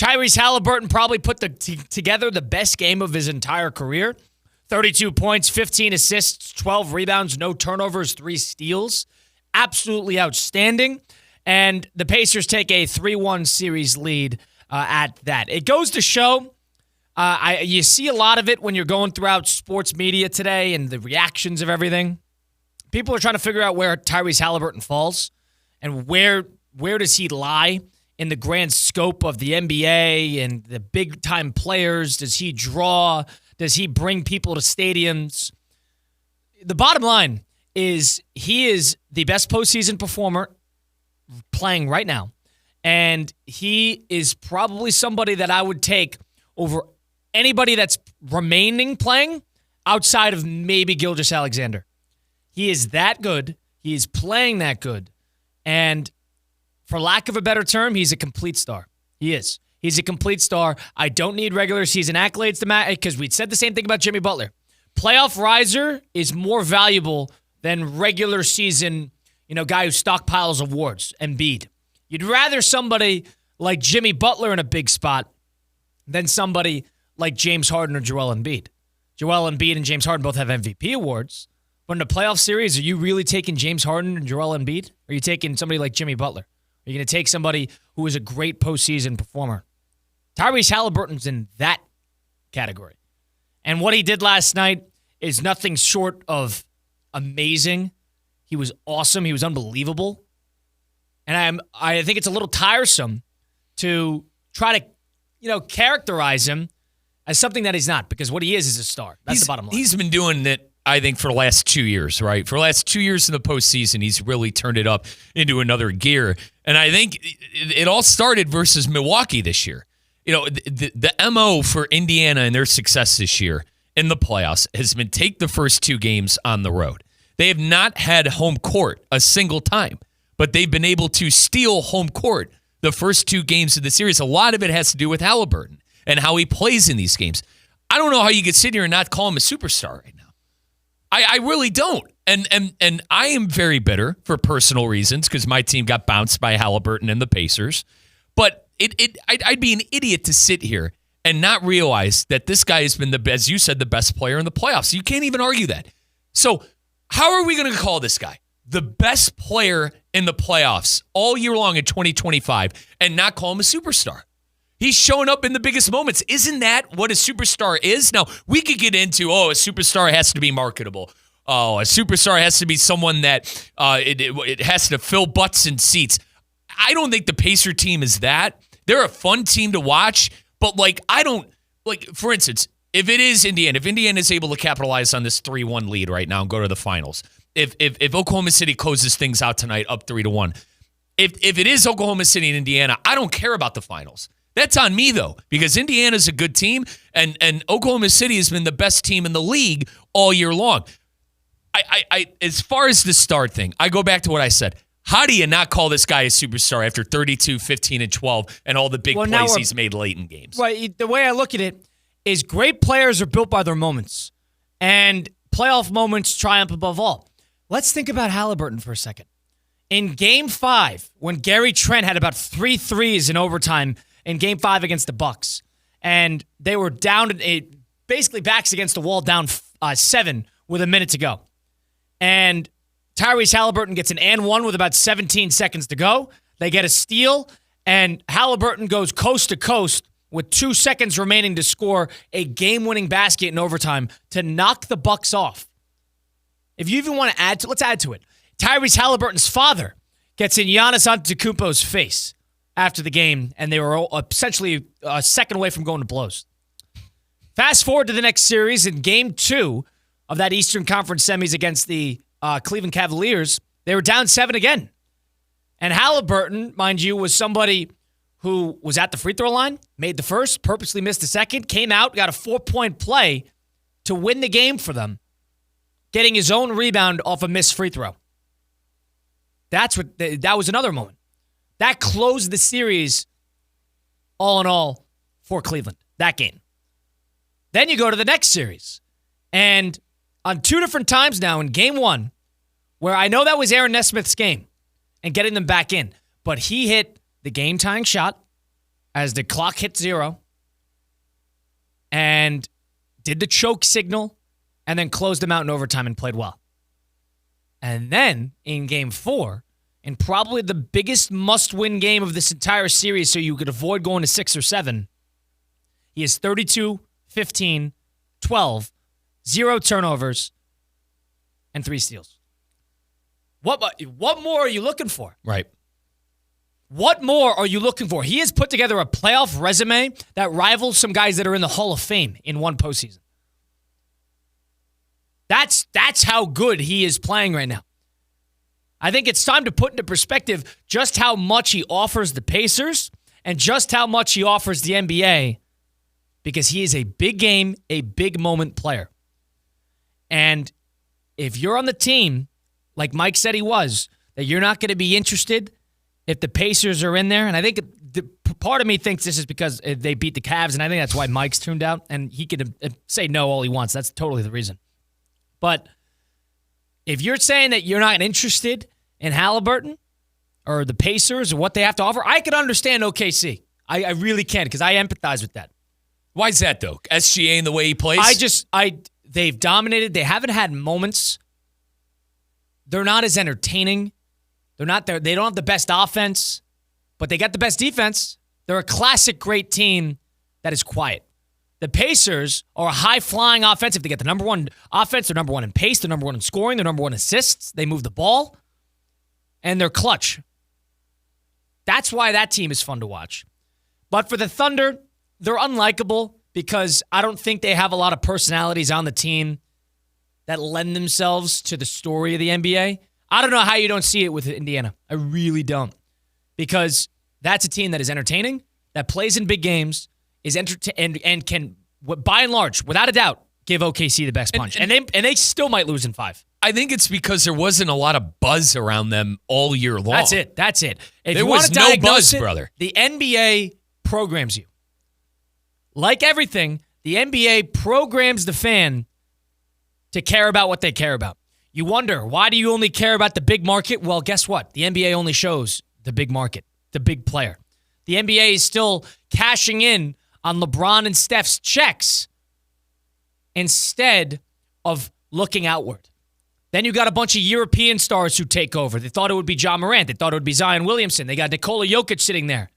Tyrese Haliburton probably put together the best game of his entire career. 32 points, 15 assists, 12 rebounds, no turnovers, 3 steals. Absolutely outstanding. And the Pacers take a 3-1 series lead at that. It goes to show, you see a lot of it when you're going throughout sports media today and the reactions of everything. People are trying to figure out where Tyrese Haliburton falls and where does he lie in the grand scope of the NBA and the big-time players. Does he draw? Does he bring people to stadiums? The bottom line is he is the best postseason performer playing right now. And he is probably somebody that I would take over anybody that's remaining playing outside of maybe Gilgeous-Alexander. He is that good. He is playing that good. And for lack of a better term, he's a complete star. He is. He's a complete star. I don't need regular season accolades to match, because we said the same thing about Jimmy Butler. Playoff riser is more valuable than regular season, guy who stockpiles awards, Embiid. You'd rather somebody like Jimmy Butler in a big spot than somebody like James Harden or Joel Embiid. Joel Embiid and James Harden both have MVP awards. But in a playoff series, are you really taking James Harden and Joel Embiid? Or are you taking somebody like Jimmy Butler? Are you going to take somebody who is a great postseason performer? Tyrese Haliburton's in that category. And what he did last night is nothing short of amazing. He was awesome. He was unbelievable. And I think it's a little tiresome to try to, characterize him as something that he's not, because what he is a star. That's the bottom line. He's been doing it, I think, for the last 2 years, right? For the last 2 years in the postseason, he's really turned it up into another gear. And I think it all started versus Milwaukee this year. The MO for Indiana and their success this year in the playoffs has been take the first 2 games on the road. They have not had home court a single time, but they've been able to steal home court the first 2 games of the series. A lot of it has to do with Haliburton and how he plays in these games. I don't know how you could sit here and not call him a superstar right now. I really don't. And I am very bitter for personal reasons because my team got bounced by Haliburton and the Pacers. But I'd be an idiot to sit here and not realize that this guy has been, as you said, the best player in the playoffs. You can't even argue that. So how are we going to call this guy the best player in the playoffs all year long in 2025 and not call him a superstar? He's showing up in the biggest moments. Isn't that what a superstar is? Now, we could get into, a superstar has to be marketable. Oh, a superstar has to be someone that it has to fill butts and seats. I don't think the Pacer team is that. They're a fun team to watch, but for instance, if it is Indiana, if Indiana is able to capitalize on this 3-1 lead right now and go to the finals, if Oklahoma City closes things out tonight up 3-1, if it is Oklahoma City and Indiana, I don't care about the finals. That's on me, though, because Indiana's a good team, and Oklahoma City has been the best team in the league all year long. I as far as the star thing, I go back to what I said. How do you not call this guy a superstar after 32, 15, and 12 and all the big plays he's made late in games? Right. The way I look at it is great players are built by their moments, and playoff moments triumph above all. Let's think about Haliburton for a second. In Game 5, when Gary Trent had about 3 threes in overtime in Game 5 against the Bucks, and they were down, basically backs against the wall, down 7 with a minute to go. And Tyrese Haliburton gets an and one with about 17 seconds to go. They get a steal, and Haliburton goes coast to coast with 2 seconds remaining to score a game-winning basket in overtime to knock the Bucks off. If you even want to add to, let's add to it. Tyrese Haliburton's father gets in Giannis Antetokounmpo's face after the game, and they were essentially a second away from going to blows. Fast forward to the next series in Game 2 of that Eastern Conference semis against the Cleveland Cavaliers. They were down 7 again. And Haliburton, mind you, was somebody who was at the free throw line, made the first, purposely missed the second, came out, got a 4-point play to win the game for them, getting his own rebound off a missed free throw. That was another moment. That closed the series all in all for Cleveland, that game. Then you go to the next series. And on 2 different times now in Game 1, where I know that was Aaron Nesmith's game and getting them back in, but he hit the game-tying shot as the clock hit 0 and did the choke signal and then closed them out in overtime and played well. And then in game 4, in probably the biggest must-win game of this entire series so you could avoid going to 6 or 7, he is 32, 15, 12, 0 turnovers, and 3 steals. What more are you looking for? Right. What more are you looking for? He has put together a playoff resume that rivals some guys that are in the Hall of Fame in one postseason. That's how good he is playing right now. I think it's time to put into perspective just how much he offers the Pacers and just how much he offers the NBA, because he is a big game, a big moment player. And if you're on the team, like Mike said he was, that you're not going to be interested if the Pacers are in there. And I think part of me thinks this is because they beat the Cavs, and I think that's why Mike's tuned out. And he can say no all he wants. That's totally the reason. But if you're saying that you're not interested in Haliburton or the Pacers or what they have to offer, I could understand OKC. I really can, because I empathize with that. Why is that, though? SGA and the way he plays? They've dominated. They haven't had moments. They're not as entertaining. They don't have the best offense, but they got the best defense. They're a classic great team that is quiet. The Pacers are a high-flying offensive. They get the number 1 offense. They're number 1 in pace. They're number 1 in scoring. They're number 1 in assists. They move the ball, and they're clutch. That's why that team is fun to watch. But for the Thunder, they're unlikable because I don't think they have a lot of personalities on the team that lend themselves to the story of the NBA. I don't know how you don't see it with Indiana. I really don't. Because that's a team that is entertaining, that plays in big games, is and can, by and large, without a doubt, give OKC the best punch. And they still might lose in 5. I think it's because there wasn't a lot of buzz around them all year long. That's it. If there you was no buzz, brother. The NBA programs you. Like everything, the NBA programs the fan to care about what they care about. You wonder, why do you only care about the big market? Well, guess what? The NBA only shows the big market, the big player. The NBA is still cashing in on LeBron and Steph's checks instead of looking outward. Then you got a bunch of European stars who take over. They thought it would be Ja Morant. They thought it would be Zion Williamson. They got Nikola Jokic sitting there.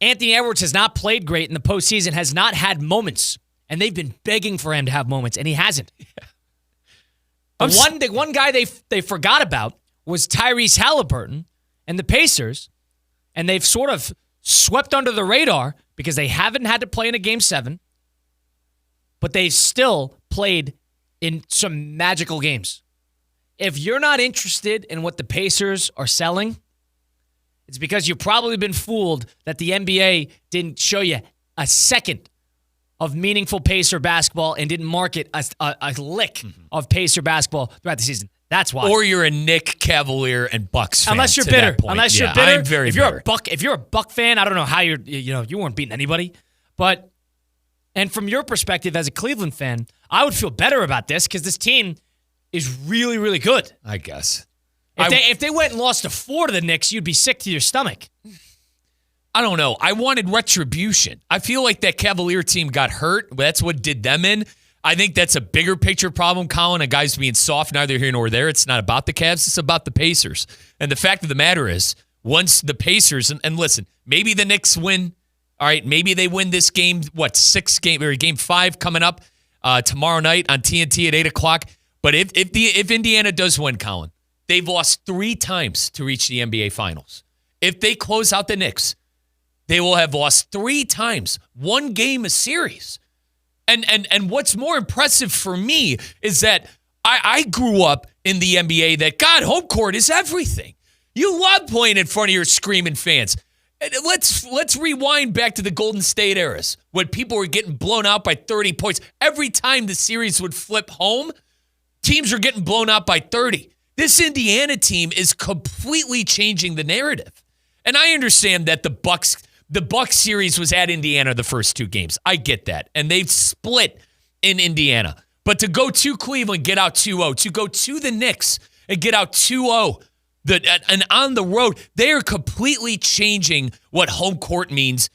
Anthony Edwards has not played great in the postseason, has not had moments, and they've been begging for him to have moments, and he hasn't. Yeah. The one guy they forgot about was Tyrese Haliburton and the Pacers, and they've sort of swept under the radar because they haven't had to play in a Game 7, but they've still played in some magical games. If you're not interested in what the Pacers are selling, it's because you've probably been fooled that the NBA didn't show you a second of meaningful Pacer basketball and didn't market a lick of Pacer basketball throughout the season. That's why. Or you're a Knick, Cavalier, and Bucks fan. Unless you're bitter. Unless you're bitter. I'm very bitter. bitter. If you're a Buck fan, I don't know how you weren't beating anybody. And from your perspective as a Cleveland fan, I would feel better about this because this team is really, really good. I guess. If they went and lost to 4 to the Knicks, you'd be sick to your stomach. I don't know. I wanted retribution. I feel like that Cavalier team got hurt. That's what did them in. I think that's a bigger picture problem, Colin, and guys being soft, neither here nor there. It's not about the Cavs. It's about the Pacers. And the fact of the matter is, once the Pacers, and listen, maybe the Knicks win. All right, maybe they win this game, game 5 coming up tomorrow night on TNT at 8 o'clock. But if Indiana does win, Colin, they've lost 3 times to reach the NBA Finals. If they close out the Knicks, they will have lost 3 times, 1 game a series. And what's more impressive for me is that I grew up in the NBA that, God, home court is everything. You love playing in front of your screaming fans. Let's rewind back to the Golden State eras when people were getting blown out by 30 points. Every time the series would flip home, teams were getting blown out by 30. This Indiana team is completely changing the narrative. And I understand that the Bucks series was at Indiana the first 2 games. I get that. And they've split in Indiana. But to go to Cleveland, get out 2-0. To go to the Knicks and get out 2-0 And on the road, they are completely changing what home court means